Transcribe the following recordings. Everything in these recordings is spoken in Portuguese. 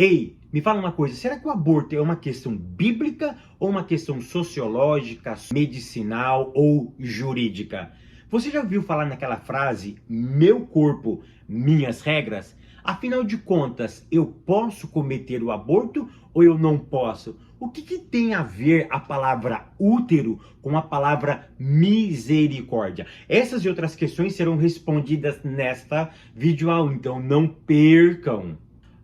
Ei, me fala uma coisa, será que o aborto é uma questão bíblica ou uma questão sociológica, medicinal ou jurídica? Você já ouviu falar naquela frase, meu corpo, minhas regras? Afinal de contas, eu posso cometer o aborto ou eu não posso? O que tem a ver a palavra útero com a palavra misericórdia? Essas e outras questões serão respondidas nesta videoaula, então não percam!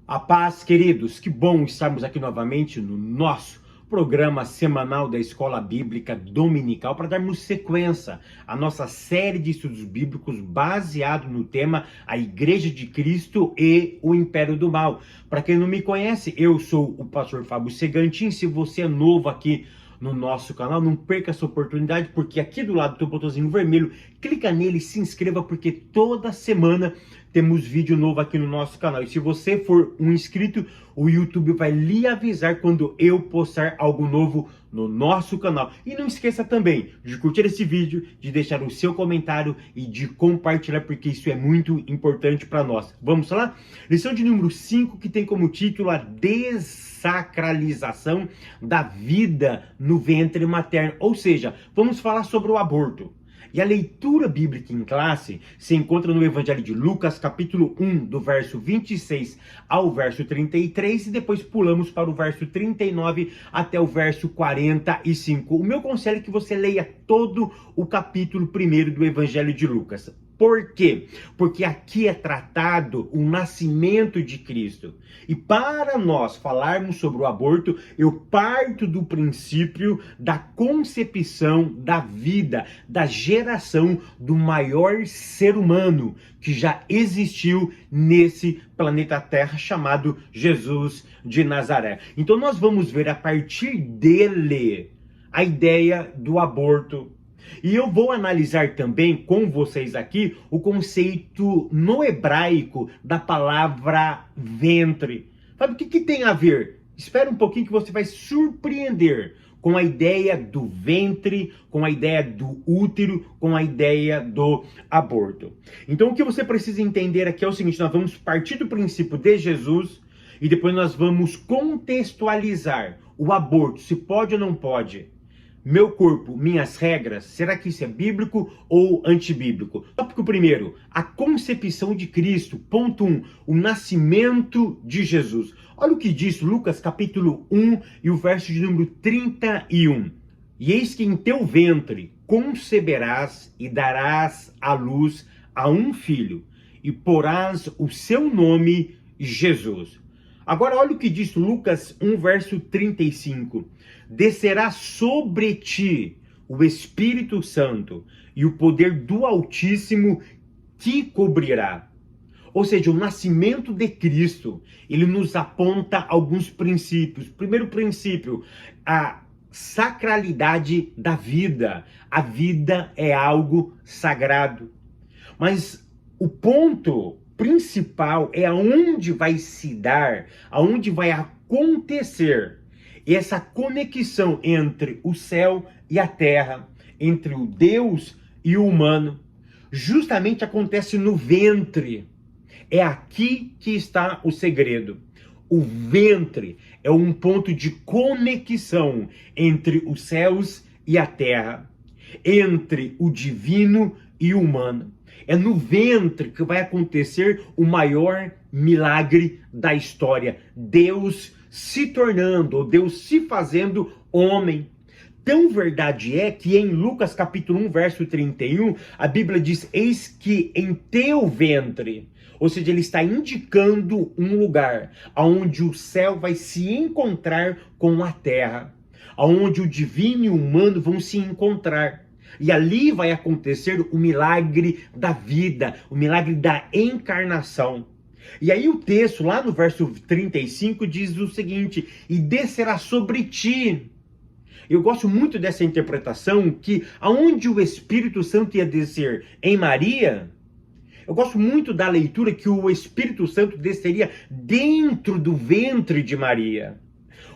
A paz, queridos, que bom estarmos aqui novamente no nosso programa semanal da Escola Bíblica Dominical para darmos sequência à nossa série de estudos bíblicos baseado no tema A Igreja de Cristo e o Império do Mal. Para quem não me conhece, eu sou o pastor Fábio Segantin. Se você é novo aqui no nosso canal, não perca essa oportunidade, porque aqui do lado tem um botãozinho vermelho, clica nele e se inscreva, porque toda semana temos vídeo novo aqui no nosso canal. E se você for um inscrito, o YouTube vai lhe avisar quando eu postar algo novo no nosso canal. E não esqueça também de curtir esse vídeo, de deixar o seu comentário e de compartilhar, porque isso é muito importante para nós. Vamos lá? Lição de número 5, que tem como título a desacralização da vida no ventre materno. Ou seja, vamos falar sobre o aborto. E a leitura bíblica em classe se encontra no Evangelho de Lucas, capítulo 1, do verso 26 ao verso 33, e depois pulamos para o verso 39 até o verso 45. O meu conselho é que você leia todo o capítulo 1 do Evangelho de Lucas. Por quê? Porque aqui é tratado o nascimento de Cristo. E para nós falarmos sobre o aborto, eu parto do princípio da concepção da vida, da geração do maior ser humano que já existiu nesse planeta Terra, chamado Jesus de Nazaré. Então nós vamos ver a partir dele a ideia do aborto. E eu vou analisar também com vocês aqui o conceito no hebraico da palavra ventre. Sabe o que tem a ver? Espera um pouquinho que você vai surpreender com a ideia do ventre, com a ideia do útero, com a ideia do aborto. Então o que você precisa entender aqui é o seguinte: nós vamos partir do princípio de Jesus e depois nós vamos contextualizar o aborto, se pode ou não pode. Meu corpo, minhas regras, será que isso é bíblico ou antibíblico? Tópico primeiro, a concepção de Cristo. Ponto 1, o nascimento de Jesus. Olha o que diz Lucas capítulo 1 e o verso de número 31. E eis que em teu ventre conceberás e darás à luz a um filho, e porás o seu nome Jesus. Agora olha o que diz Lucas 1, verso 35. Descerá sobre ti o Espírito Santo e o poder do Altíssimo te cobrirá. Ou seja, o nascimento de Cristo, ele nos aponta alguns princípios. Primeiro princípio, a sacralidade da vida. A vida é algo sagrado. Mas o ponto principal é aonde vai se dar, aonde vai acontecer essa conexão entre o céu e a terra, entre o Deus e o humano. Justamente acontece no ventre. É aqui que está o segredo. O ventre é um ponto de conexão entre os céus e a terra, entre o divino e o humano. É no ventre que vai acontecer o maior milagre da história. Deus se tornando, ou Deus se fazendo homem. Tão verdade é que em Lucas capítulo 1, verso 31, a Bíblia diz, eis que em teu ventre, ou seja, ele está indicando um lugar onde o céu vai se encontrar com a terra, onde o divino e o humano vão se encontrar. E ali vai acontecer o milagre da vida, o milagre da encarnação. E aí o texto, lá no verso 35, diz o seguinte, e descerá sobre ti. Eu gosto muito dessa interpretação, que aonde o Espírito Santo ia descer em Maria, eu gosto muito da leitura que o Espírito Santo desceria dentro do ventre de Maria.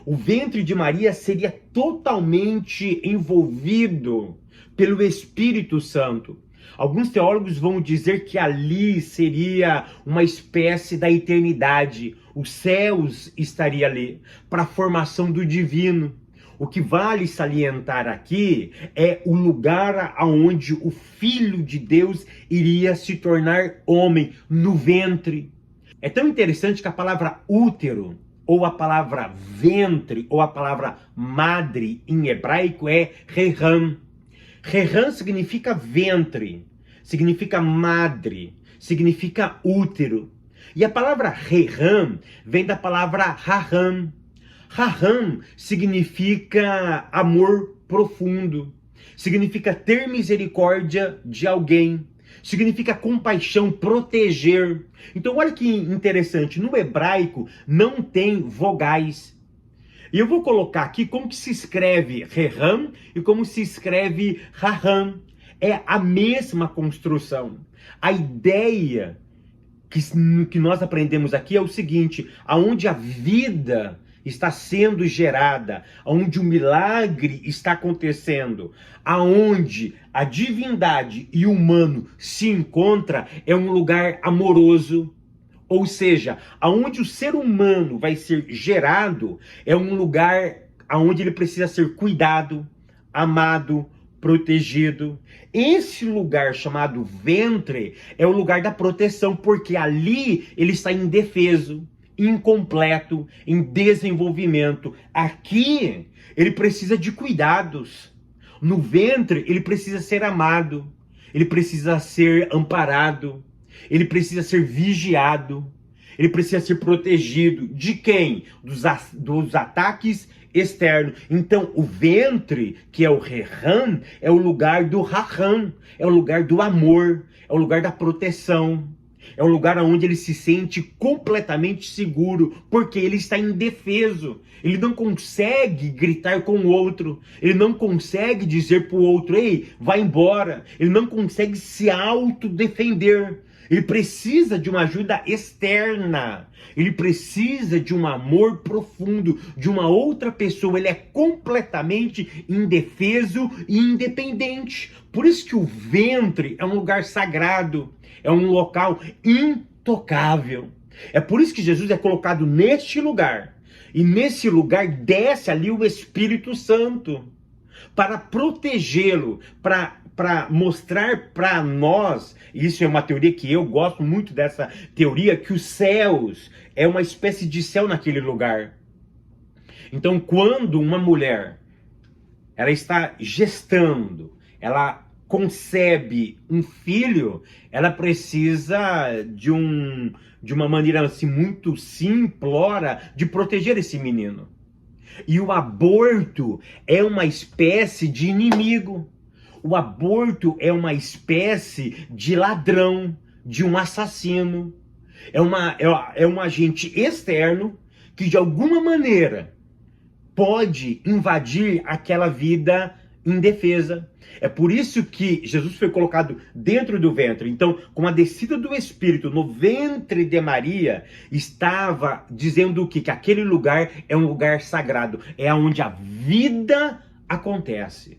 O ventre de Maria seria totalmente envolvido pelo Espírito Santo. Alguns teólogos vão dizer que ali seria uma espécie da eternidade. Os céus estaria ali para a formação do divino. O que vale salientar aqui é o lugar aonde o Filho de Deus iria se tornar homem, no ventre. É tão interessante que a palavra útero, ou a palavra ventre, ou a palavra madre em hebraico é reham. Reham significa ventre, significa madre, significa útero. E a palavra reham vem da palavra raham. Raham significa amor profundo, significa ter misericórdia de alguém, significa compaixão, proteger. Então olha que interessante, no hebraico não tem vogais. E eu vou colocar aqui como que se escreve reham e como se escreve raham. É a mesma construção. A ideia que nós aprendemos aqui é o seguinte: aonde a vida está sendo gerada, aonde o milagre está acontecendo, aonde a divindade e o humano se encontram, é um lugar amoroso. Ou seja, aonde o ser humano vai ser gerado, é um lugar aonde ele precisa ser cuidado, amado, protegido. Esse lugar chamado ventre é o lugar da proteção, porque ali ele está indefeso, incompleto, em desenvolvimento. Aqui ele precisa de cuidados. No ventre ele precisa ser amado, ele precisa ser amparado, ele precisa ser vigiado, ele precisa ser protegido. De quem? Dos ataques externos. Então o ventre, que é o reham, é o lugar do raham, é o lugar do amor, é o lugar da proteção. É um lugar onde ele se sente completamente seguro, porque ele está indefeso. Ele não consegue gritar com o outro. Ele não consegue dizer para o outro: ei, vai embora. Ele não consegue se autodefender. Ele precisa de uma ajuda externa. Ele precisa de um amor profundo, de uma outra pessoa. Ele é completamente indefeso e independente. Por isso que o ventre é um lugar sagrado. É um local intocável. É por isso que Jesus é colocado neste lugar. E nesse lugar desce ali o Espírito Santo para protegê-lo, para mostrar para nós, isso é uma teoria que eu gosto muito dessa teoria, que os céus é uma espécie de céu naquele lugar. Então, quando uma mulher ela está gestando, ela concebe um filho, ela precisa de uma maneira assim muito simplória de proteger esse menino. E o aborto é uma espécie de inimigo. O aborto é uma espécie de ladrão, de um assassino. É um agente externo que de alguma maneira pode invadir aquela vida indefesa. É por isso que Jesus foi colocado dentro do ventre. Então, com a descida do Espírito no ventre de Maria, estava dizendo o quê? Que aquele lugar é um lugar sagrado. É onde a vida acontece.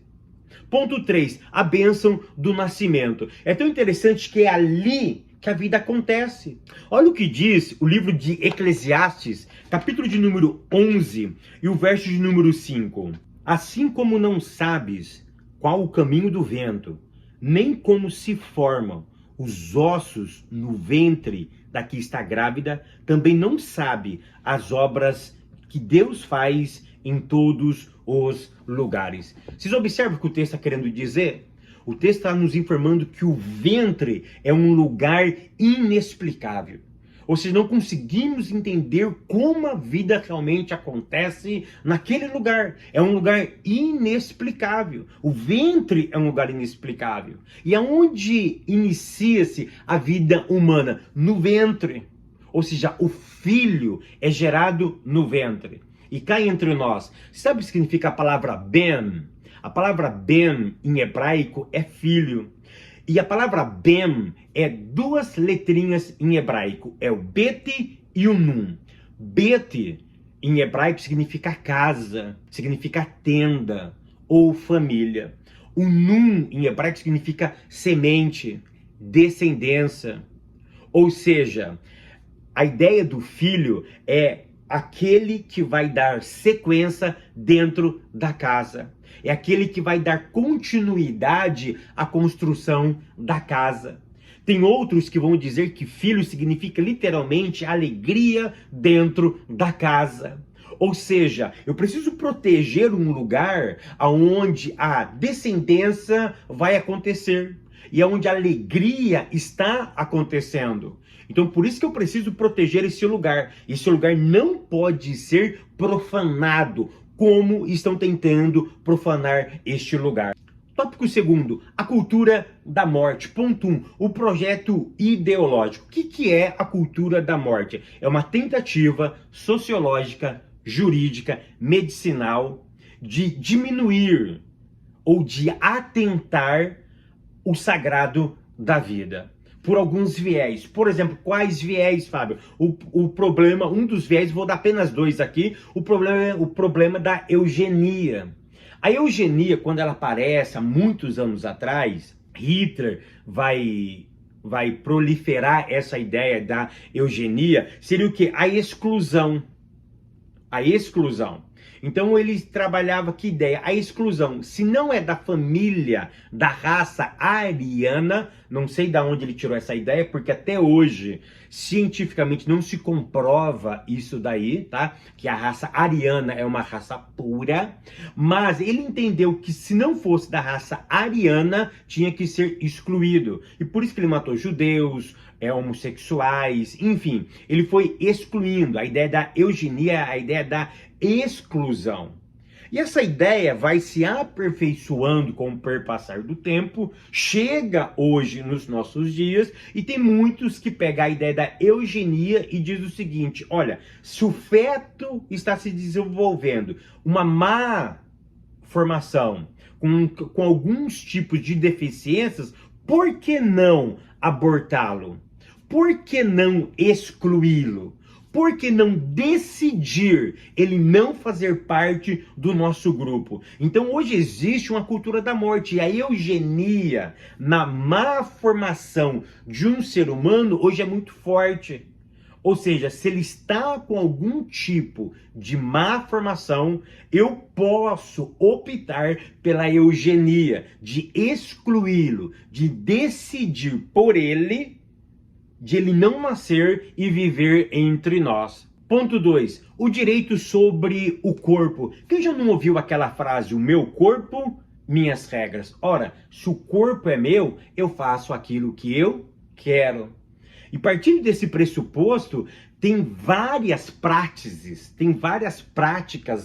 Ponto 3. A bênção do nascimento. É tão interessante que é ali que a vida acontece. Olha o que diz o livro de Eclesiastes, capítulo de número 11 e o verso de número 5. Assim como não sabes qual o caminho do vento, nem como se formam os ossos no ventre da que está grávida, também não sabe as obras que Deus faz em todos os lugares. Vocês observam o que o texto está querendo dizer? O texto está nos informando que o ventre é um lugar inexplicável. Ou seja, não conseguimos entender como a vida realmente acontece naquele lugar. É um lugar inexplicável. O ventre é um lugar inexplicável. E aonde inicia-se a vida humana? No ventre. Ou seja, o filho é gerado no ventre. E cá entre nós, sabe o que significa a palavra ben? A palavra ben em hebraico é filho. E a palavra ben é duas letrinhas em hebraico. É o bet e o nun. Bet em hebraico significa casa, significa tenda ou família. O nun em hebraico significa semente, descendência. Ou seja, A ideia do filho é aquele que vai dar sequência dentro da casa. É aquele que vai dar continuidade à construção da casa. Tem outros que vão dizer que filho significa literalmente alegria dentro da casa. Ou seja, eu preciso proteger um lugar onde a descendência vai acontecer e onde a alegria está acontecendo. Então, por isso que eu preciso proteger esse lugar. Esse lugar não pode ser profanado, como estão tentando profanar este lugar. Tópico segundo, a cultura da morte. Ponto 1, o projeto ideológico. O que é a cultura da morte? É uma tentativa sociológica, jurídica, medicinal, de diminuir ou de atentar o sagrado da vida. Por alguns viés. Por exemplo, quais viés, Fábio? O problema, um dos viés, vou dar apenas 2 aqui, o problema da eugenia. A eugenia, quando ela aparece há muitos anos atrás, Hitler vai proliferar essa ideia da eugenia, seria o quê? A exclusão. A exclusão. Então ele trabalhava que ideia? A exclusão. Se não é da família, da raça ariana, não sei de onde ele tirou essa ideia, porque até hoje, cientificamente, não se comprova isso daí, tá? Que a raça ariana é uma raça pura, mas ele entendeu que se não fosse da raça ariana, tinha que ser excluído. E por isso que ele matou judeus, homossexuais, enfim, ele foi excluindo. A ideia da eugenia, a ideia da exclusão. E essa ideia vai se aperfeiçoando com o perpassar do tempo, chega hoje nos nossos dias, e tem muitos que pegam a ideia da eugenia e diz o seguinte: olha, se o feto está se desenvolvendo uma má formação, com alguns tipos de deficiências, por que não abortá-lo? Por que não excluí-lo? Por que não decidir ele não fazer parte do nosso grupo? Então hoje existe uma cultura da morte, e a eugenia na má formação de um ser humano hoje é muito forte. Ou seja, se ele está com algum tipo de má formação, eu posso optar pela eugenia, de excluí-lo, de decidir por ele, de ele não nascer e viver entre nós. Ponto 2, o direito sobre o corpo. Quem já não ouviu aquela frase, o meu corpo, minhas regras? Ora, se o corpo é meu, eu faço aquilo que eu quero. E partindo desse pressuposto, tem várias práticas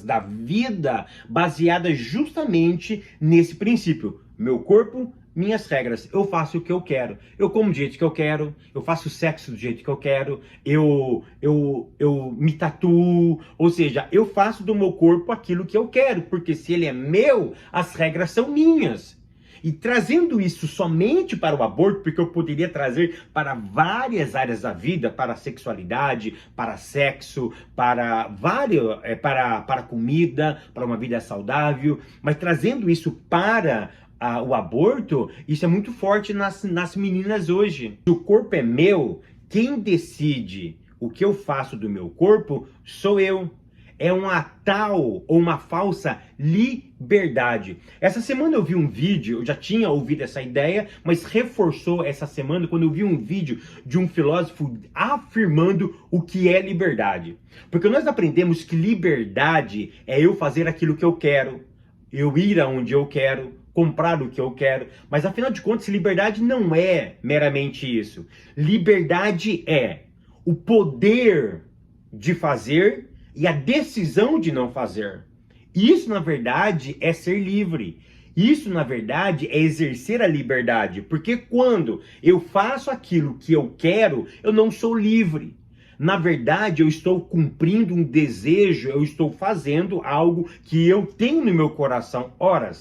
da vida baseadas justamente nesse princípio. Meu corpo, minhas regras. Eu faço o que eu quero. Eu como do jeito que eu quero. Eu faço sexo do jeito que eu quero. Eu me tatuo. Ou seja, eu faço do meu corpo aquilo que eu quero. Porque se ele é meu, as regras são minhas. E trazendo isso somente para o aborto, porque eu poderia trazer para várias áreas da vida, para a sexualidade, para sexo, para comida, para uma vida saudável, mas trazendo isso para o aborto, isso é muito forte nas meninas hoje. Se o corpo é meu, quem decide o que eu faço do meu corpo sou eu. É uma tal ou uma falsa liberdade. Essa semana eu vi um vídeo, eu já tinha ouvido essa ideia, mas reforçou essa semana quando eu vi um vídeo de um filósofo afirmando o que é liberdade. Porque nós aprendemos que liberdade é eu fazer aquilo que eu quero, eu ir aonde eu quero, comprar o que eu quero, mas afinal de contas, liberdade não é meramente isso. Liberdade é o poder de fazer e a decisão de não fazer. Isso, na verdade, é ser livre. Isso, na verdade, é exercer a liberdade. Porque quando eu faço aquilo que eu quero, eu não sou livre. Na verdade, eu estou cumprindo um desejo, eu estou fazendo algo que eu tenho no meu coração. Ora,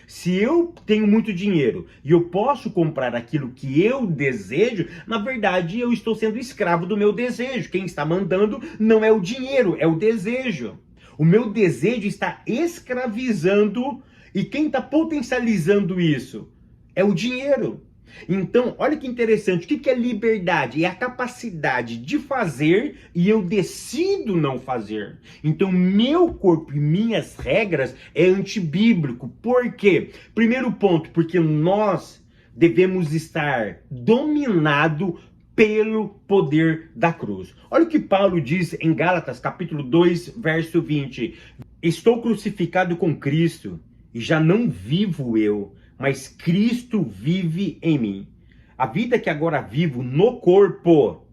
se eu tenho muito dinheiro e eu posso comprar aquilo que eu desejo, na verdade eu estou sendo escravo do meu desejo. Quem está mandando não é o dinheiro, é o desejo. O meu desejo está escravizando, e quem está potencializando isso é o dinheiro. Então, olha que interessante, o que é liberdade? É a capacidade de fazer e eu decido não fazer. Então, meu corpo e minhas regras é antibíblico. Por quê? Primeiro ponto, porque nós devemos estar dominado pelo poder da cruz. Olha o que Paulo diz em Gálatas, capítulo 2, verso 20. Estou crucificado com Cristo e já não vivo eu, mas Cristo vive em mim. A vida que agora vivo no corpo,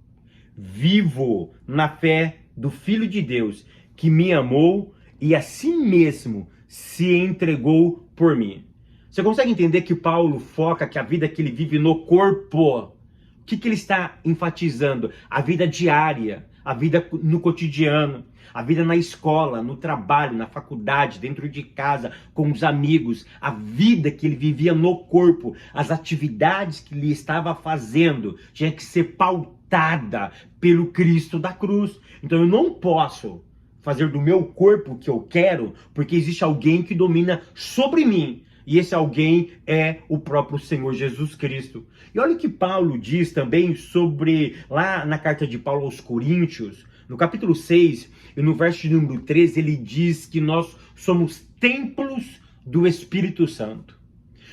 vivo na fé do Filho de Deus, que me amou e a si mesmo se entregou por mim. Você consegue entender que Paulo foca que a vida que ele vive no corpo, o que ele está enfatizando? A vida diária, a vida no cotidiano, a vida na escola, no trabalho, na faculdade, dentro de casa, com os amigos, a vida que ele vivia no corpo, as atividades que ele estava fazendo, tinha que ser pautada pelo Cristo da cruz. Então eu não posso fazer do meu corpo o que eu quero, porque existe alguém que domina sobre mim. E esse alguém é o próprio Senhor Jesus Cristo. E olha o que Paulo diz também sobre, lá na carta de Paulo aos Coríntios, no capítulo 6, e no verso de número 13, ele diz que nós somos templos do Espírito Santo.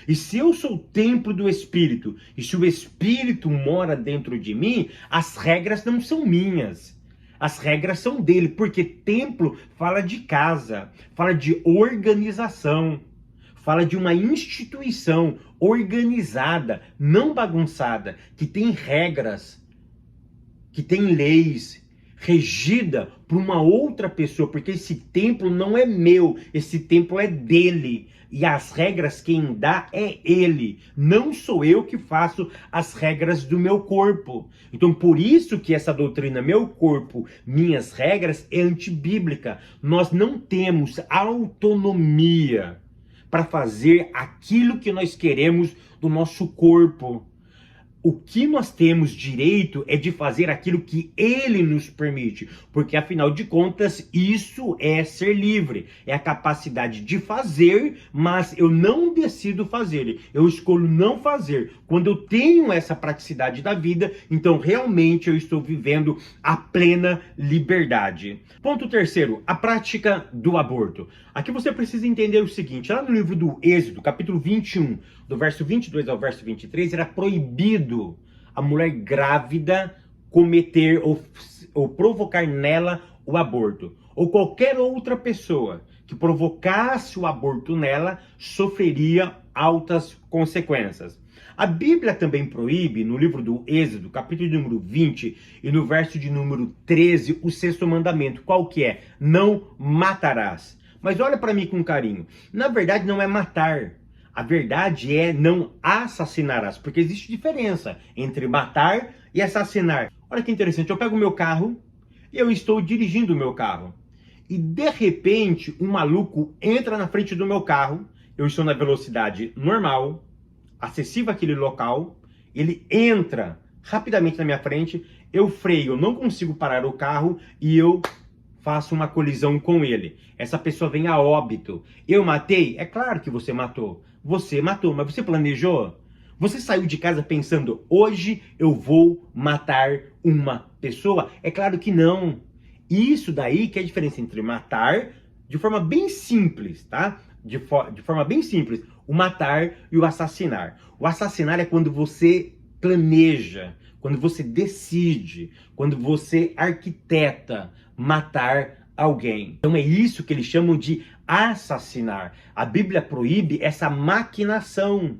E se eu sou o templo do Espírito, e se o Espírito mora dentro de mim, as regras não são minhas. As regras são dele, porque templo fala de casa, fala de organização. Fala de uma instituição organizada, não bagunçada, que tem regras, que tem leis, regida por uma outra pessoa, porque esse templo não é meu, esse templo é dele. E as regras quem dá é ele, não sou eu que faço as regras do meu corpo. Então por isso que essa doutrina, meu corpo, minhas regras, é antibíblica. Nós não temos autonomia para fazer aquilo que nós queremos do nosso corpo. O que nós temos direito é de fazer aquilo que ele nos permite, porque afinal de contas isso é ser livre, é a capacidade de fazer, mas eu não decido fazer, eu escolho não fazer. Quando eu tenho essa praticidade da vida, então realmente eu estou vivendo a plena liberdade. Ponto terceiro, a prática do aborto. Aqui você precisa entender o seguinte, lá no livro do Êxodo, capítulo 21, do verso 22 ao verso 23, era proibido a mulher grávida cometer ou provocar nela o aborto. Ou qualquer outra pessoa que provocasse o aborto nela sofreria altas consequências. A Bíblia também proíbe, no livro do Êxodo, capítulo número 20, e no verso de número 13, o sexto mandamento. Qual que é? Não matarás. Mas olha para mim com carinho. Na verdade não é matar. A verdade é não assassinarás, porque existe diferença entre matar e assassinar. Olha que interessante, eu pego o meu carro e eu estou dirigindo o meu carro. E de repente um maluco entra na frente do meu carro, eu estou na velocidade normal, acessível àquele local, ele entra rapidamente na minha frente, eu freio, eu não consigo parar o carro e eu faço uma colisão com ele. Essa pessoa vem a óbito. Eu matei? É claro que você matou. Você matou, mas você planejou? Você saiu de casa pensando, hoje eu vou matar uma pessoa? É claro que não. Isso daí que é a diferença entre matar, de forma bem simples, tá? De forma bem simples, o matar e o assassinar. O assassinar é quando você planeja, quando você decide, quando você arquiteta matar alguém. Então é isso que eles chamam de assassinar. A Bíblia proíbe essa maquinação.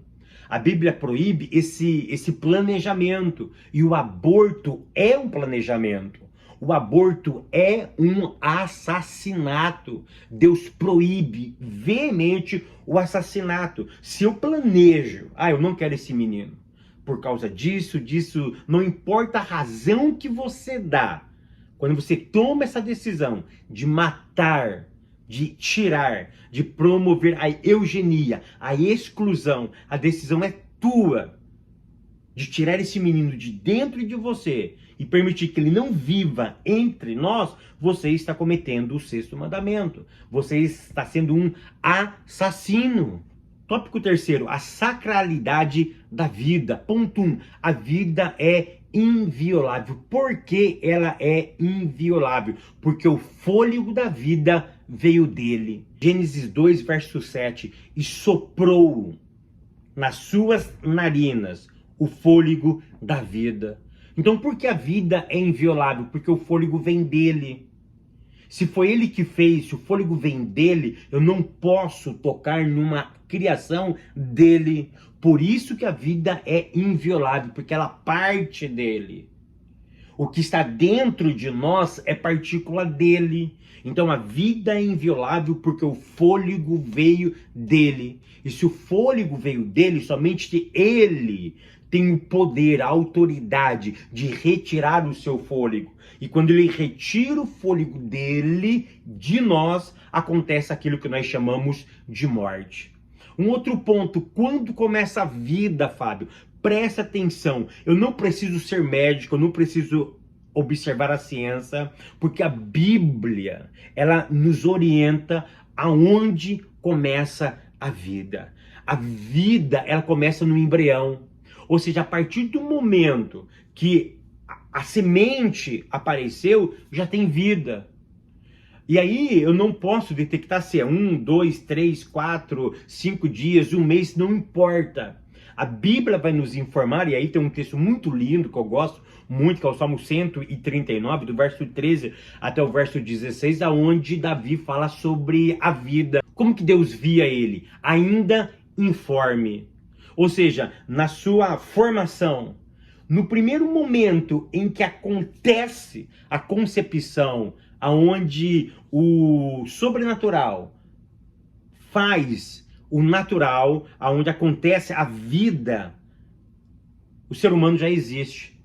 A Bíblia proíbe esse planejamento. E o aborto é um planejamento. O aborto é um assassinato. Deus proíbe veemente o assassinato. Se eu planejo, eu não quero esse menino, por causa disso, não importa a razão que você dá. Quando você toma essa decisão de matar, de tirar, de promover a eugenia, a exclusão, a decisão é tua. De tirar esse menino de dentro de você e permitir que ele não viva entre nós, você está cometendo o sexto mandamento. Você está sendo um assassino. Tópico terceiro, a sacralidade da vida. Ponto 1, a vida é inviolável. Por que ela é inviolável? Porque o fôlego da vida veio dele. Gênesis 2, verso 7, e soprou nas suas narinas o fôlego da vida. Então, por que a vida é inviolável? Porque o fôlego vem dele. Se foi ele que fez, se o fôlego vem dele, eu não posso tocar numa criação dele. Por isso que a vida é inviolável, porque ela parte dele. O que está dentro de nós é partícula dele. Então a vida é inviolável porque o fôlego veio dele. E se o fôlego veio dele, somente ele tem o poder, a autoridade de retirar o seu fôlego. E quando ele retira o fôlego dele, de nós, acontece aquilo que nós chamamos de morte. Um outro ponto, quando começa a vida, Fábio? Presta atenção, eu não preciso ser médico, eu não preciso observar a ciência, porque a Bíblia, ela nos orienta aonde começa a vida. A vida, ela começa no embrião. Ou seja, a partir do momento que a semente apareceu, já tem vida. E aí eu não posso detectar se é 1, 2, 3, 4, 5 dias, um mês, não importa. A Bíblia vai nos informar, e aí tem um texto muito lindo que eu gosto muito, que é o Salmo 139, do verso 13 até o verso 16, aonde Davi fala sobre a vida. Como que Deus via ele? Ainda informe. Ou seja, na sua formação, no primeiro momento em que acontece a concepção, aonde o sobrenatural faz o natural, aonde acontece a vida, o ser humano já existe.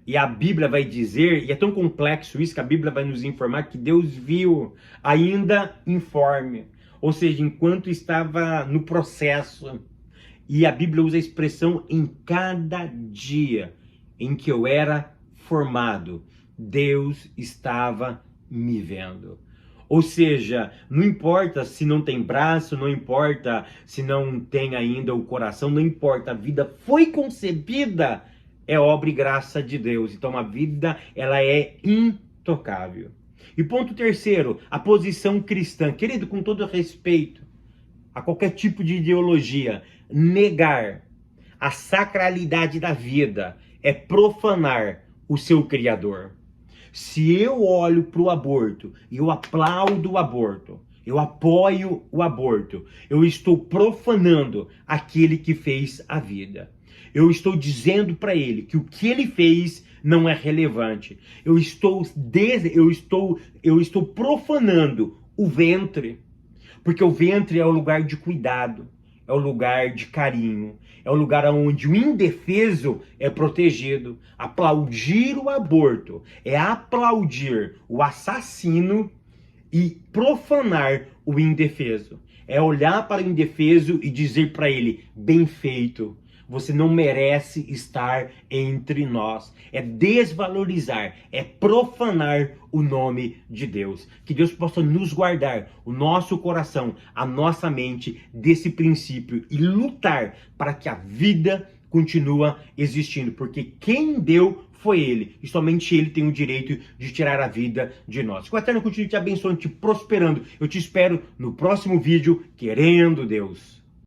E a Bíblia vai dizer, e é tão complexo isso, que a Bíblia vai nos informar que Deus viu ainda informe. Ou seja, enquanto estava no processo. E a Bíblia usa a expressão em cada dia em que eu era formado, Deus estava me vendo. Ou seja, não importa se não tem braço, não importa se não tem ainda o coração, não importa, a vida foi concebida, é obra e graça de Deus. Então a vida, ela é intocável. E ponto terceiro, a posição cristã. Querido, com todo respeito a qualquer tipo de ideologia, negar a sacralidade da vida é profanar o seu Criador. Se eu olho para o aborto e eu aplaudo o aborto, eu apoio o aborto, eu estou profanando aquele que fez a vida. Eu estou dizendo para ele que o que ele fez não é relevante. Eu estou profanando o ventre, porque o ventre é o lugar de cuidado, é o lugar de carinho, é o lugar onde o indefeso é protegido. Aplaudir o aborto é aplaudir o assassino e profanar o indefeso. É olhar para o indefeso e dizer para ele, bem feito. Você não merece estar entre nós. É desvalorizar, é profanar o nome de Deus. Que Deus possa nos guardar, o nosso coração, a nossa mente, desse princípio e lutar para que a vida continue existindo. Porque quem deu foi Ele, e somente Ele tem o direito de tirar a vida de nós. Que o Eterno continue te abençoando, te prosperando. Eu te espero no próximo vídeo, querendo Deus.